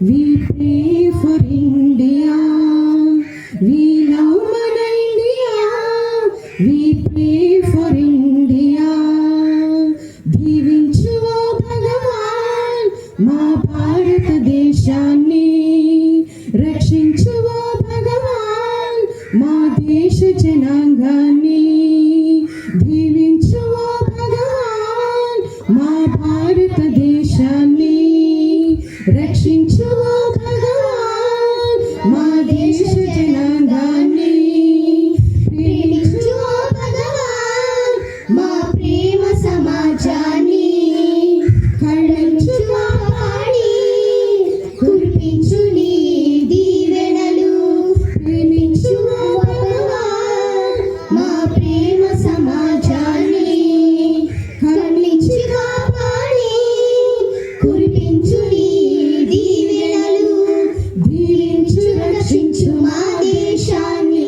We pray for India. We love మన India. We pray for India. దీవించు ఓ భగవాన్ మా భారతదేశాన్ని, రక్షించు ఓ భగవాన్ మా దేశ జనాంగాన్ని. దీవించు ఓ భగవాన్ మా భారతదేశాన్ని, రక్షించు ఓ భగవాన్ మా దేశ జనాంగాన్ని. ప్రేమించు ఓ భగవాన్ మా ప్రేమ సమాజాన్ని, కరుణించు మా వాణి, కురిపించు నీ దీవెనలు. ప్రేమించు ఓ భగవాన్ మా ప్రేమ సమాజాన్ని, కరుణించు మా వాణి, కురిపించు నీ దీవెనలు. దీవించు రక్షించు మా దేశాన్ని.